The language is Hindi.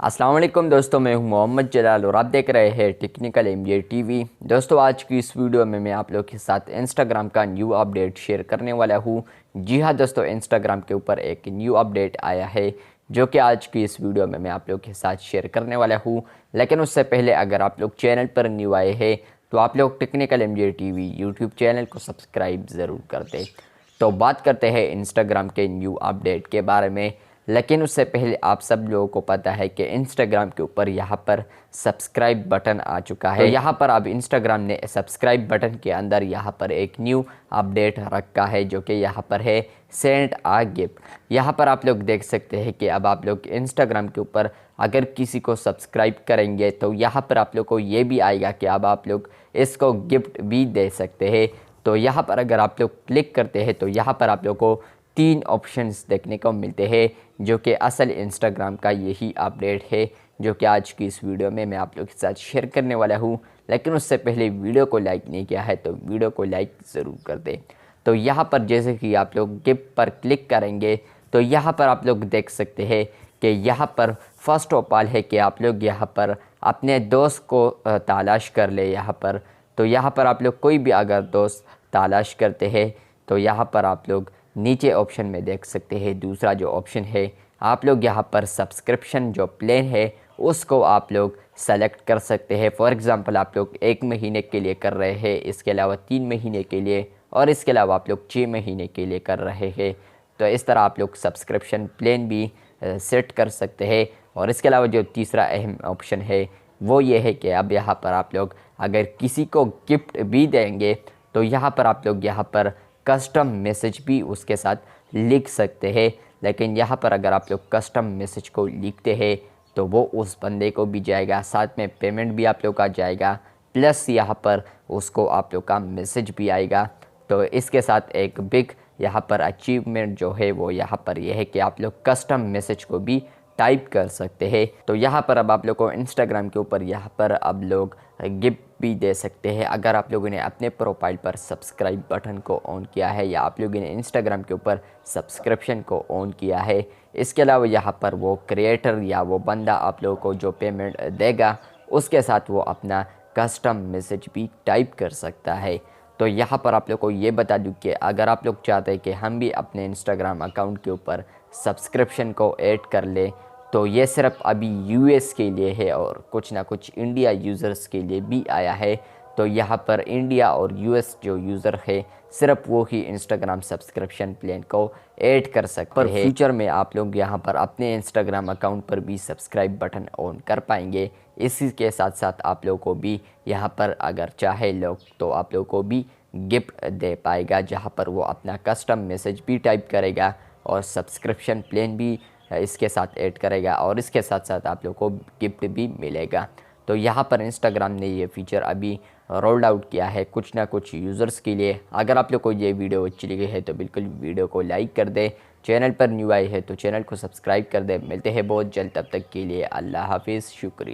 अस्सलाम वालेकुम दोस्तों, मैं हूं मोहम्मद जलाल और आप देख रहे हैं टेक्निकल एमबीए टीवी। दोस्तों, आज की इस वीडियो में मैं आप लोग के साथ इंस्टाग्राम का न्यू अपडेट शेयर करने वाला हूं। जी हां दोस्तों, इंस्टाग्राम के ऊपर एक न्यू अपडेट आया है जो कि आज की इस वीडियो में मैं आप लोग के साथ शेयर करने वाला हूँ। लेकिन उससे पहले अगर आप लोग चैनल पर न्यू आए हैं तो आप लोग technical MBA TV YouTube channel को सब्सक्राइब ज़रूर कर दें। तो बात करते हैं इंस्टाग्राम के न्यू अपडेट के बारे में। लेकिन उससे पहले आप सब लोगों को पता है कि इंस्टाग्राम के ऊपर यहाँ पर सब्सक्राइब बटन आ चुका है। तो यहाँ पर अब इंस्टाग्राम ने सब्सक्राइब बटन के अंदर यहाँ पर एक न्यू अपडेट रखा है जो कि यहाँ पर है सेंड आ गिफ्ट। यहाँ पर आप लोग देख सकते हैं कि अब आप लोग इंस्टाग्राम के ऊपर अगर किसी को सब्सक्राइब करेंगे तो यहाँ पर आप लोग को ये भी आएगा कि अब आप लोग इसको गिफ्ट भी दे सकते हैं। तो यहाँ पर अगर आप लोग क्लिक करते हैं तो यहाँ पर आप लोग को 3 ऑप्शंस देखने को मिलते हैं जो कि असल इंस्टाग्राम का यही अपडेट है जो कि आज की इस वीडियो में मैं आप लोग के साथ शेयर करने वाला हूँ। लेकिन उससे पहले वीडियो को लाइक नहीं किया है तो वीडियो को लाइक ज़रूर कर दें। तो यहाँ पर जैसे कि आप लोग गिफ्ट पर क्लिक करेंगे तो यहाँ पर आप लोग देख सकते हैं कि यहाँ पर फर्स्ट ऑफ ऑल है कि आप लोग यहाँ पर अपने दोस्त को तलाश कर ले। यहाँ पर तो यहाँ पर आप लोग कोई भी अगर दोस्त तलाश करते हैं तो यहाँ पर आप लोग नीचे ऑप्शन में देख सकते हैं दूसरा जो ऑप्शन है आप लोग यहाँ पर सब्सक्रिप्शन जो प्लान है उसको आप लोग सेलेक्ट कर सकते हैं। फॉर एग्ज़ाम्पल आप लोग 1 महीने के लिए कर रहे हैं, इसके अलावा 3 महीने के लिए और इसके अलावा आप लोग 6 महीने के लिए कर रहे हैं। तो इस तरह आप लोग सब्सक्रिप्शन प्लान भी सेट कर सकते हैं। और इसके अलावा जो तीसरा अहम ऑप्शन है वो ये है कि अब यहाँ पर आप लोग अगर किसी को गिफ्ट भी देंगे तो यहाँ पर आप लोग यहाँ पर कस्टम मैसेज भी उसके साथ लिख सकते हैं। लेकिन यहाँ पर अगर आप लोग कस्टम मैसेज को लिखते हैं तो वो उस बंदे को भी जाएगा, साथ में पेमेंट भी आप लोग का जाएगा, प्लस यहाँ पर उसको आप लोग का मैसेज भी आएगा। तो इसके साथ एक बिग यहाँ पर अचीवमेंट जो है वो यहाँ पर यह है कि आप लोग कस्टम मैसेज को भी टाइप कर सकते हैं। तो यहाँ पर अब आप लोग को इंस्टाग्राम के ऊपर यहाँ पर अब लोग गिफ्ट भी दे सकते हैं अगर आप लोगों ने अपने प्रोफाइल पर सब्सक्राइब बटन को ऑन किया है या आप लोगों ने इंस्टाग्राम के ऊपर सब्सक्रिप्शन को ऑन किया है। इसके अलावा यहाँ पर वो क्रिएटर या वो बंदा आप लोगों को जो पेमेंट देगा उसके साथ वो अपना कस्टम मैसेज भी टाइप कर सकता है। तो यहाँ पर आप लोग को ये बता दूँ कि अगर आप लोग चाहते हैं कि हम भी अपने इंस्टाग्राम अकाउंट के ऊपर सब्सक्रिप्शन को ऐड कर लें तो ये सिर्फ अभी यूएस के लिए है और कुछ ना कुछ इंडिया यूज़र्स के लिए भी आया है। तो यहाँ पर इंडिया और यूएस जो यूज़र है सिर्फ वो ही इंस्टाग्राम सब्सक्रिप्शन प्लान को ऐड कर सकते हैं। फ्यूचर में आप लोग यहाँ पर अपने इंस्टाग्राम अकाउंट पर भी सब्सक्राइब बटन ऑन कर पाएंगे। इसी के साथ साथ आप लोगों को भी यहाँ पर अगर चाहे लोग तो आप लोगों को भी गिफ्ट दे पाएगा जहाँ पर वो अपना कस्टम मैसेज भी टाइप करेगा और सब्सक्रिप्शन प्लान भी इसके साथ ऐड करेगा और इसके साथ साथ आप लोग को गिफ्ट भी मिलेगा। तो यहाँ पर इंस्टाग्राम ने ये फीचर अभी रोल्ड आउट किया है कुछ ना कुछ यूज़र्स के लिए। अगर आप लोग को ये वीडियो अच्छी लगी है तो बिल्कुल वीडियो को लाइक कर दे, चैनल पर न्यू आए हैं तो चैनल को सब्सक्राइब कर दे। मिलते हैं बहुत जल्द, तब तक के लिए अल्लाह हाफिज़, शुक्रिया।